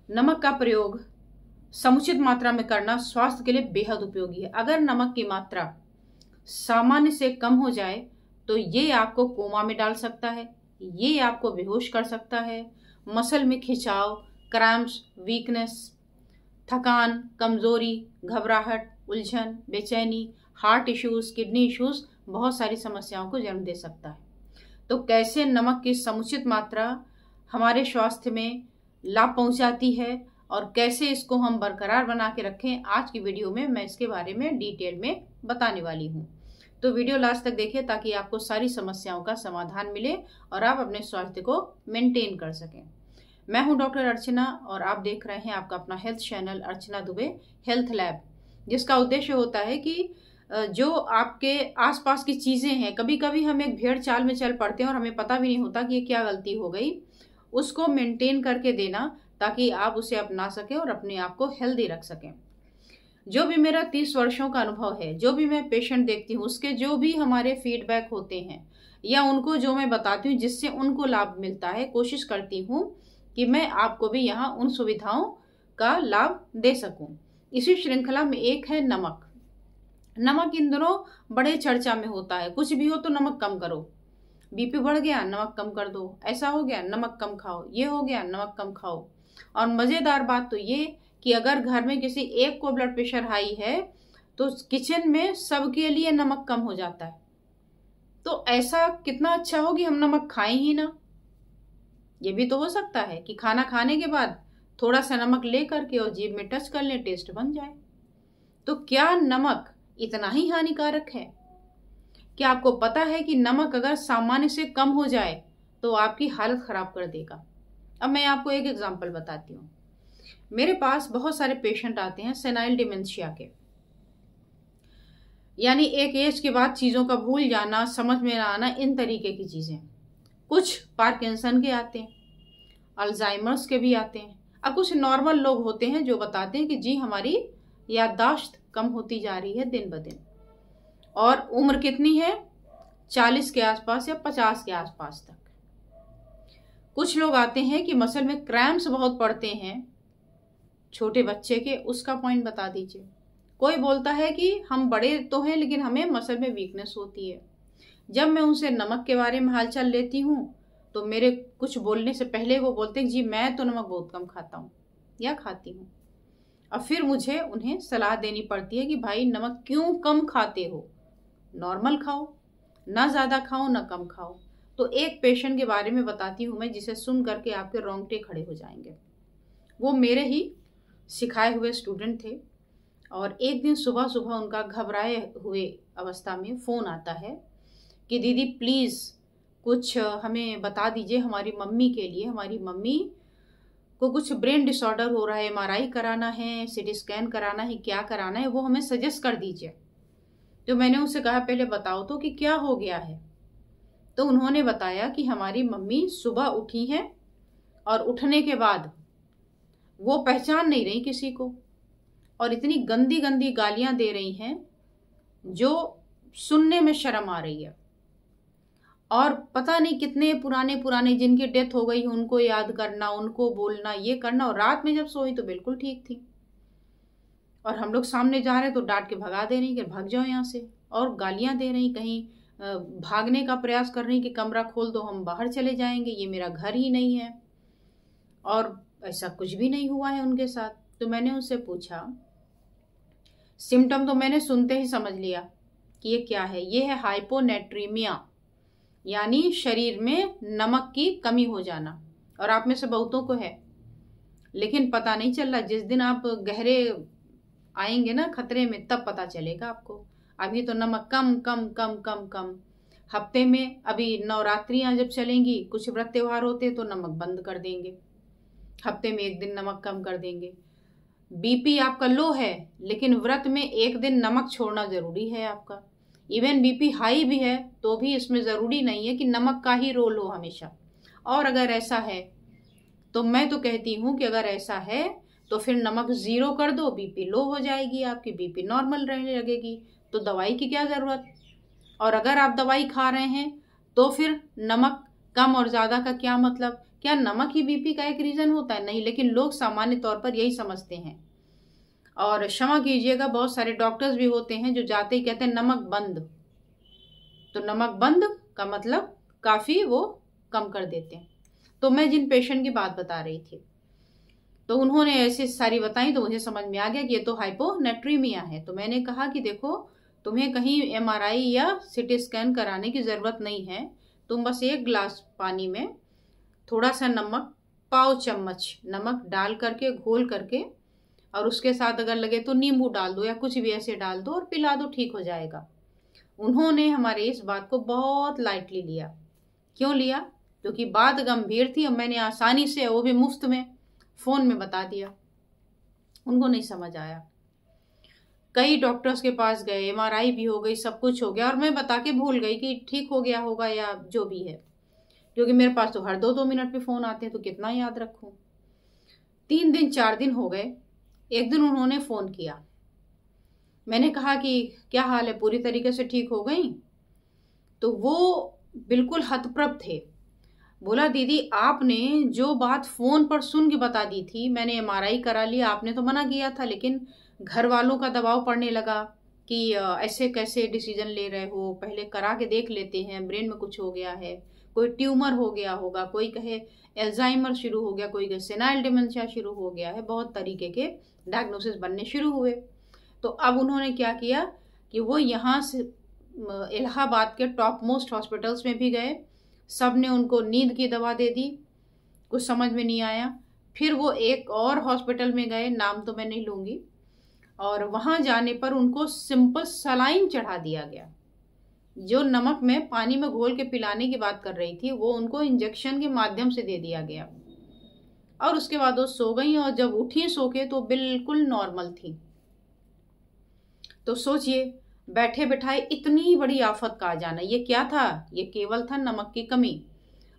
नमक का प्रयोग समुचित मात्रा में करना स्वास्थ्य के लिए बेहद उपयोगी है। अगर नमक की मात्रा सामान्य से कम हो जाए तो ये आपको कोमा में डाल सकता है, ये आपको बेहोश कर सकता है। मसल में खिंचाव, क्रैम्प्स, वीकनेस, थकान, कमजोरी, घबराहट, उलझन, बेचैनी, हार्ट इश्यूज, किडनी इश्यूज, बहुत सारी समस्याओं को जन्म दे सकता है। तो कैसे नमक की समुचित मात्रा हमारे स्वास्थ्य में लाभ पहुंचाती है और कैसे इसको हम बरकरार बना के रखें, आज की वीडियो में मैं इसके बारे में डिटेल में बताने वाली हूँ। तो वीडियो लास्ट तक देखिए ताकि आपको सारी समस्याओं का समाधान मिले और आप अपने स्वास्थ्य को मेंटेन कर सकें। मैं हूं डॉक्टर अर्चना और आप देख रहे हैं आपका अपना हेल्थ चैनल अर्चना दुबे हेल्थ लैब, जिसका उद्देश्य होता है कि जो आपके आसपास की चीज़ें हैं, कभी कभी हम एक भेड़ चाल में चल पड़ते हैं और हमें पता भी नहीं होता कि ये क्या गलती हो गई, उसको मेंटेन करके देना ताकि आप उसे अपना सकें और अपने आप को हेल्दी रख सकें। जो भी मेरा 30 वर्षों का अनुभव है, जो भी मैं पेशेंट देखती हूँ, उसके जो भी हमारे फीडबैक होते हैं या उनको जो मैं बताती हूँ जिससे उनको लाभ मिलता है, कोशिश करती हूँ कि मैं आपको भी यहाँ उन सुविधाओं का लाभ दे सकूं। इसी श्रृंखला में एक है नमक। नमक इन दिनों बड़े चर्चा में होता है। कुछ भी हो तो नमक कम करो, बीपी बढ़ गया नमक कम कर दो, ऐसा हो गया नमक कम खाओ, ये हो गया नमक कम खाओ। और मजेदार बात तो ये कि अगर घर में किसी एक को ब्लड प्रेशर हाई है तो किचन में सबके लिए नमक कम हो जाता है। तो ऐसा कितना अच्छा हो कि हम नमक खाएं ही ना। ये भी तो हो सकता है कि खाना खाने के बाद थोड़ा सा नमक ले करके और जीभ में टच कर ले, टेस्ट बन जाए। तो क्या नमक इतना ही हानिकारक है? क्या आपको पता है कि नमक अगर सामान्य से कम हो जाए तो आपकी हालत खराब कर देगा? अब मैं आपको एक एग्जांपल बताती हूँ। मेरे पास बहुत सारे पेशेंट आते हैं सेनाइल डिमेंशिया के, यानी एक एज के बाद चीजों का भूल जाना, समझ में ना आना, इन तरीके की चीजें। कुछ पार्किंसन के आते हैं, अल्जाइमर्स के भी आते हैं, और कुछ नॉर्मल लोग होते हैं जो बताते हैं कि जी हमारी याददाश्त कम होती जा रही है दिन ब दिन। और उम्र कितनी है? 40 के आसपास या 50 के आसपास तक। कुछ लोग आते हैं कि मसल में क्रैम्प्स बहुत पड़ते हैं, छोटे बच्चे के, उसका पॉइंट बता दीजिए। कोई बोलता है कि हम बड़े तो हैं लेकिन हमें मसल में वीकनेस होती है। जब मैं उनसे नमक के बारे में हालचाल लेती हूँ तो मेरे कुछ बोलने से पहले वो बोलते हैं जी मैं तो नमक बहुत कम खाता हूँ या खाती हूँ। अब फिर मुझे उन्हें सलाह देनी पड़ती है कि भाई नमक क्यों कम खाते हो, नॉर्मल खाओ, ना ज़्यादा खाओ ना कम खाओ। तो एक पेशेंट के बारे में बताती हूँ मैं जिसे सुन करके आपके रोंगटे खड़े हो जाएंगे। वो मेरे ही सिखाए हुए स्टूडेंट थे और एक दिन सुबह सुबह उनका घबराए हुए अवस्था में फ़ोन आता है कि दीदी प्लीज़ कुछ हमें बता दीजिए, हमारी मम्मी के लिए, हमारी मम्मी को कुछ ब्रेन डिसऑर्डर हो रहा है, एमआरआई कराना है, सीटी स्कैन कराना है, क्या कराना है वो हमें सजेस्ट कर दीजिए। तो मैंने उनसे कहा पहले बताओ तो कि क्या हो गया है। तो उन्होंने बताया कि हमारी मम्मी सुबह उठी हैं और उठने के बाद वो पहचान नहीं रही किसी को और इतनी गंदी गंदी गालियां दे रही हैं जो सुनने में शर्म आ रही है। और पता नहीं कितने पुराने पुराने जिनकी डेथ हो गई उनको याद करना, उनको बोलना, ये करना। और रात में जब सोई तो बिल्कुल ठीक थी और हम लोग सामने जा रहे तो डांट के भगा दे रही कि भाग जाओ यहाँ से, और गालियां दे रही, कहीं भागने का प्रयास कर रही कि कमरा खोल दो हम बाहर चले जाएंगे, ये मेरा घर ही नहीं है। और ऐसा कुछ भी नहीं हुआ है उनके साथ। तो मैंने उनसे पूछा, सिम्टम तो मैंने सुनते ही समझ लिया कि ये क्या है। ये है हाइपोनेट्रीमिया, यानी शरीर में नमक की कमी हो जाना। और आप में से बहुतों को है लेकिन पता नहीं चल रहा। जिस दिन आप गहरे आएंगे ना खतरे में तब पता चलेगा आपको। अभी तो नमक कम कम कम कम कम। हफ्ते में अभी नवरात्रियां जब चलेंगी, कुछ व्रत त्योहार होते तो नमक बंद कर देंगे, हफ्ते में एक दिन नमक कम कर देंगे। बीपी आपका लो है लेकिन व्रत में एक दिन नमक छोड़ना जरूरी है आपका। इवन बीपी हाई भी है तो भी इसमें ज़रूरी नहीं है कि नमक का ही रोल हो हमेशा। और अगर ऐसा है तो मैं तो कहती हूँ कि अगर ऐसा है तो फिर नमक 0 कर दो, बीपी लो हो जाएगी, आपकी बीपी नॉर्मल रहने लगेगी, तो दवाई की क्या ज़रूरत। और अगर आप दवाई खा रहे हैं तो फिर नमक कम और ज़्यादा का क्या मतलब क्या नमक ही बीपी का एक रीजन होता है? नहीं, लेकिन लोग सामान्य तौर पर यही समझते हैं। और क्षमा कीजिएगा, बहुत सारे डॉक्टर्स भी होते हैं जो जाते ही कहते हैं नमक बंद। तो नमक बंद का मतलब काफी वो कम कर देते हैं। तो मैं जिन पेशेंट की बात बता रही थी, तो उन्होंने ऐसी सारी बताई, तो मुझे समझ में आ गया कि ये तो हाइपोनेट्रीमिया है। तो मैंने कहा कि देखो, तुम्हें कहीं MRI या CT स्कैन कराने की जरूरत नहीं है। तुम बस 1 गिलास पानी में थोड़ा सा नमक, पाव चम्मच नमक डाल करके, घोल करके, और उसके साथ अगर लगे तो नींबू डाल दो या कुछ भी ऐसे डाल दो और पिला दो, ठीक हो जाएगा। उन्होंने हमारे इस बात को बहुत लाइटली लिया। क्यों लिया? क्योंकि बात गंभीर थी और मैंने आसानी से, वो भी मुफ्त में, फोन में बता दिया। उनको नहीं समझ आया। कई डॉक्टर्स के पास गए, MRI भी हो गई, सब कुछ हो गया, और मैं बता के भूल गई कि ठीक हो गया होगा या जो भी है, क्योंकि मेरे पास तो हर 2-2 मिनट पे फोन आते हैं, तो कितना याद रखूं। 3 दिन 4 दिन हो गए। एक दिन उन्होंने फोन किया। मैंने कहा कि क्या हाल है, पूरी तरीके से ठीक हो गई? तो वो बिल्कुल हतप्रभ थे। बोला, दीदी आपने जो बात फोन पर सुन के बता दी थी, मैंने MRI करा लिया, आपने तो मना किया था, लेकिन घर वालों का दबाव पड़ने लगा कि ऐसे कैसे डिसीजन ले रहे हो, पहले करा के देख लेते हैं, ब्रेन में कुछ हो गया है, कोई ट्यूमर हो गया होगा, कोई कहे एल्जाइमर शुरू हो गया, कोई कहे सेनाइल डिमेंशिया शुरू हो गया है, बहुत तरीके के डायग्नोसिस बनने शुरू हुए। तो अब उन्होंने क्या किया कि वो यहाँ से इलाहाबाद के टॉप मोस्ट हॉस्पिटल्स में भी गए, सब ने उनको नींद की दवा दे दी, कुछ समझ में नहीं आया। फिर वो एक और हॉस्पिटल में गए, नाम तो मैं नहीं लूंगी, और वहां जाने पर उनको सिंपल सलाइन चढ़ा दिया गया। जो नमक में पानी में घोल के पिलाने की बात कर रही थी, वो उनको इंजेक्शन के माध्यम से दे दिया गया। और उसके बाद वो सो गई, और जब उठी सो के तो बिल्कुल नॉर्मल थी। तो सोचिए, बैठे बैठाए इतनी बड़ी आफत का आ जाना, ये क्या था? ये केवल था नमक की कमी।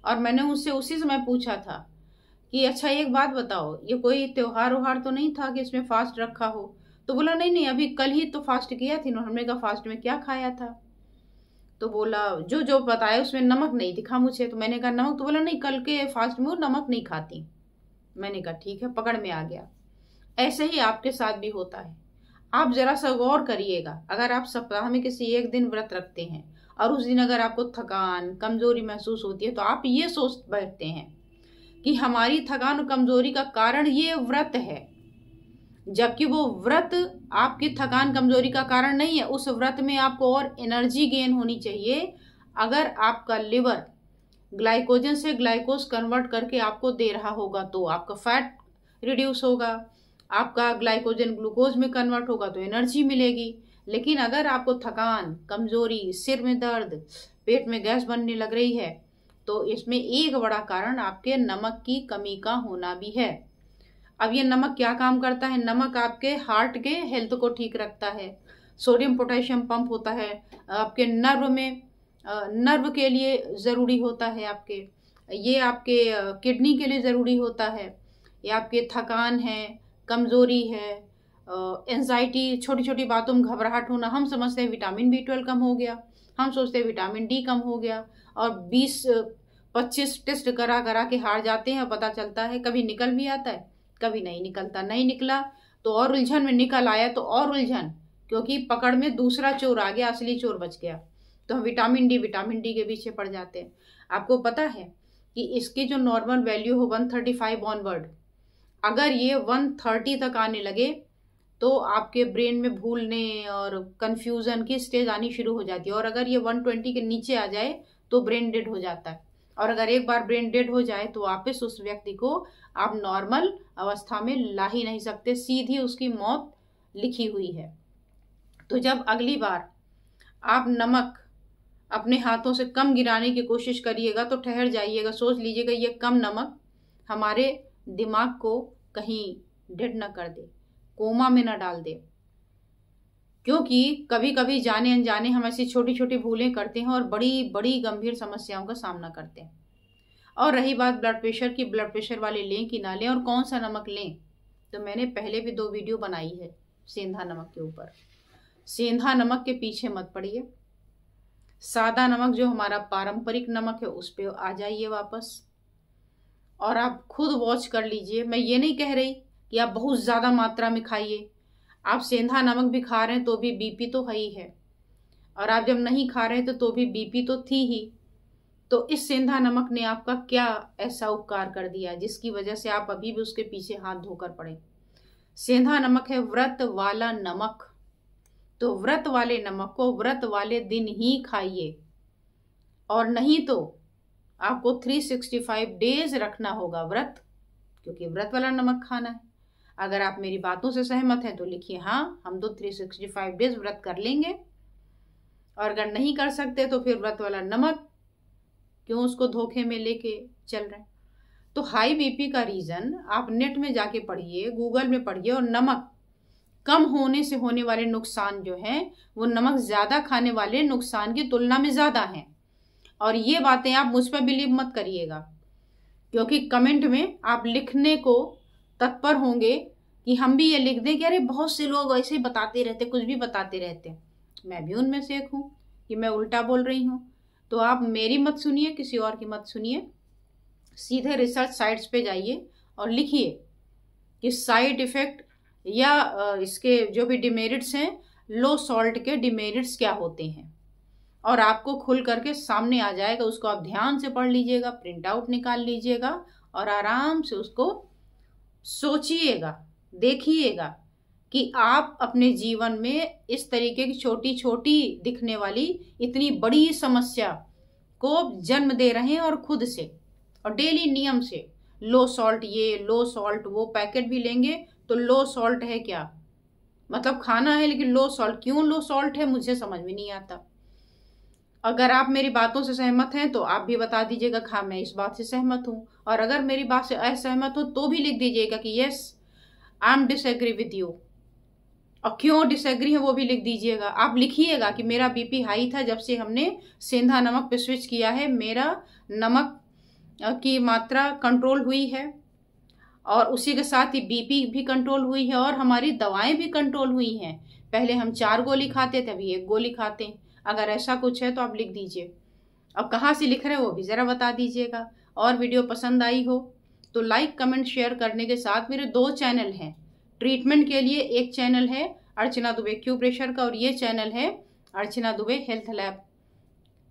और मैंने उससे उसी समय पूछा था कि अच्छा एक बात बताओ, ये कोई त्योहार व्योहार तो नहीं था कि इसमें फास्ट रखा हो? तो बोला नहीं नहीं, अभी कल ही तो फास्ट किया थी। हमने कहा फास्ट में क्या खाया था? तो बोला जो जो बताया उसमें नमक नहीं दिखा मुझे। तो मैंने कहा नमक? तो बोला नहीं, कल के फास्ट में वो नमक नहीं खाती। मैंने कहा ठीक है, पकड़ में आ गया। ऐसे ही आपके साथ भी होता है। आप जरा सा गौर करिएगा, अगर आप सप्ताह में किसी एक दिन व्रत रखते हैं और उस दिन अगर आपको थकान, कमजोरी महसूस होती है, तो आप ये सोच बैठते हैं कि हमारी थकान और कमजोरी का कारण ये व्रत है, जबकि वो व्रत आपकी थकान कमजोरी का कारण नहीं है। उस व्रत में आपको और एनर्जी गेन होनी चाहिए। अगर आपका लिवर ग्लाइकोजन से ग्लाइकोज कन्वर्ट करके आपको दे रहा होगा तो आपका फैट रिड्यूस होगा, आपका ग्लाइकोजन ग्लूकोज में कन्वर्ट होगा तो एनर्जी मिलेगी। लेकिन अगर आपको थकान, कमजोरी, सिर में दर्द, पेट में गैस बनने लग रही है, तो इसमें एक बड़ा कारण आपके नमक की कमी का होना भी है। अब ये नमक क्या काम करता है? नमक आपके हार्ट के हेल्थ को ठीक रखता है। सोडियम पोटेशियम पंप होता है आपके नर्व में, नर्व के लिए ज़रूरी होता है आपके, ये आपके किडनी के लिए ज़रूरी होता है। ये आपके थकान है, कमज़ोरी है, एंजाइटी, छोटी छोटी बातों में घबराहट होना, हम समझते हैं विटामिन B12 कम हो गया, हम सोचते हैं विटामिन D कम हो गया, और 20-25 टेस्ट करा करा के हार जाते हैं। पता चलता है कभी निकल भी आता है, कभी नहीं निकलता। नहीं निकला तो और उलझन में, निकल आया तो और उलझन, क्योंकि पकड़ में दूसरा चोर आ गया, असली चोर बच गया। तो हम विटामिन डी के पीछे पड़ जाते हैं। आपको पता है कि इसकी जो नॉर्मल वैल्यू हो 135 ऑनवर्ड, अगर ये 130 तक आने लगे तो आपके ब्रेन में भूलने और कंफ्यूजन की स्टेज आनी शुरू हो जाती है। और अगर ये 120 के नीचे आ जाए तो ब्रेन डेड हो जाता है। और अगर एक बार ब्रेन डेड हो जाए तो वापस उस व्यक्ति को आप नॉर्मल अवस्था में ला ही नहीं सकते, सीधी उसकी मौत लिखी हुई है। तो जब अगली बार आप नमक अपने हाथों से कम गिराने की कोशिश करिएगा तो ठहर जाइएगा, सोच लीजिएगा ये कम नमक हमारे दिमाग को कहीं डेड न कर दे, कोमा में न डाल दे। क्योंकि कभी कभी जाने अनजाने हम ऐसी छोटी छोटी भूलें करते हैं और बड़ी बड़ी गंभीर समस्याओं का सामना करते हैं। और रही बात ब्लड प्रेशर की, ब्लड प्रेशर वाले लें कि ना लें और कौन सा नमक लें, तो मैंने पहले भी 2 वीडियो बनाई है सेंधा नमक के ऊपर। सेंधा नमक के पीछे मत पड़िए, सादा नमक जो हमारा पारंपरिक नमक है उस पर आ जाइए वापस। और आप खुद वॉच कर लीजिए। मैं ये नहीं कह रही कि आप बहुत ज़्यादा मात्रा में खाइए। आप सेंधा नमक भी खा रहे हैं तो भी बीपी तो है ही है, और आप जब नहीं खा रहे थे तो भी बीपी तो थी ही। तो इस सेंधा नमक ने आपका क्या ऐसा उपकार कर दिया जिसकी वजह से आप अभी भी उसके पीछे हाथ धोकर पड़े। सेंधा नमक है व्रत वाला नमक, तो व्रत वाले नमक को व्रत वाले दिन ही खाइए, और नहीं तो आपको 365 डेज रखना होगा व्रत, क्योंकि व्रत वाला नमक खाना है। अगर आप मेरी बातों से सहमत हैं तो लिखिए हाँ, हम तो 365 डेज व्रत कर लेंगे। और अगर नहीं कर सकते तो फिर व्रत वाला नमक क्यों उसको धोखे में लेके चल रहे हैं। तो हाई बीपी का रीजन आप नेट में जाके पढ़िए, गूगल में पढ़िए, और नमक कम होने से होने वाले नुकसान जो हैं वो नमक ज्यादा खाने वाले नुकसान की तुलना में ज्यादा हैं। और ये बातें आप मुझ पर बिलीव मत करिएगा, क्योंकि कमेंट में आप लिखने को तत्पर होंगे कि हम भी ये लिख दें कि अरे बहुत से लोग ऐसे बताते रहते, कुछ भी बताते रहते। मैं भी उनमें से एक हूँ कि मैं उल्टा बोल रही हूँ। तो आप मेरी मत सुनिए, किसी और की मत सुनिए, सीधे रिसर्च साइट्स पे जाइए और लिखिए कि साइड इफेक्ट या इसके जो भी डिमेरिट्स हैं, लो सॉल्ट के डिमेरिट्स क्या होते हैं, और आपको खुल करके सामने आ जाएगा। उसको आप ध्यान से पढ़ लीजिएगा, प्रिंट आउट निकाल लीजिएगा और आराम से उसको सोचिएगा, देखिएगा कि आप अपने जीवन में इस तरीके की छोटी छोटी दिखने वाली इतनी बड़ी समस्या को जन्म दे रहे हैं, और खुद से और डेली नियम से लो सॉल्ट ये, लो सॉल्ट वो। पैकेट भी लेंगे तो लो सॉल्ट है क्या, मतलब खाना है लेकिन लो सॉल्ट, क्यों लो सॉल्ट है मुझे समझ में नहीं आता। अगर आप मेरी बातों से सहमत हैं तो आप भी बता दीजिएगा हाँ मैं इस बात से सहमत हूं, और अगर मेरी बात से असहमत हो तो भी लिख दीजिएगा कि yes I am disagree with you, और क्यों डिसएग्री है वो भी लिख दीजिएगा। आप लिखिएगा कि मेरा बीपी हाई था जब से हमने सेंधा नमक पे स्विच किया है, मेरा नमक की मात्रा कंट्रोल हुई है, और उसी के साथ ही बीपी भी कंट्रोल हुई है, और हमारी दवाएं भी कंट्रोल हुई हैं। पहले हम 4 गोली खाते थे, अभी 1 गोली खाते हैं। अगर ऐसा कुछ है तो आप लिख दीजिए। अब कहाँ से लिख रहे हो वो भी ज़रा बता दीजिएगा। और वीडियो पसंद आई हो तो लाइक कमेंट शेयर करने के साथ मेरे 2 चैनल हैं ट्रीटमेंट के लिए। एक चैनल है अर्चना दुबे एक्यूप्रेशर का, और ये चैनल है अर्चना दुबे हेल्थ लैब।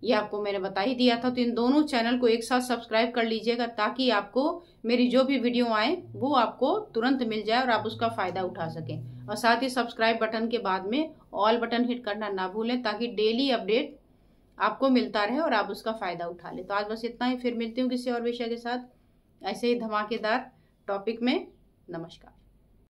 ये आपको मैंने बता ही दिया था। तो इन दोनों चैनल को एक साथ सब्सक्राइब कर लीजिएगा, ताकि आपको मेरी जो भी वीडियो आए वो आपको तुरंत मिल जाए और आप उसका फ़ायदा उठा सकें। और साथ ही सब्सक्राइब बटन के बाद में ऑल बटन हिट करना ना भूलें, ताकि डेली अपडेट आपको मिलता रहे और आप उसका फ़ायदा उठा लें। तो आज बस इतना ही, फिर मिलती हूँ किसी और विषय के साथ ऐसे ही धमाकेदार टॉपिक में। नमस्कार।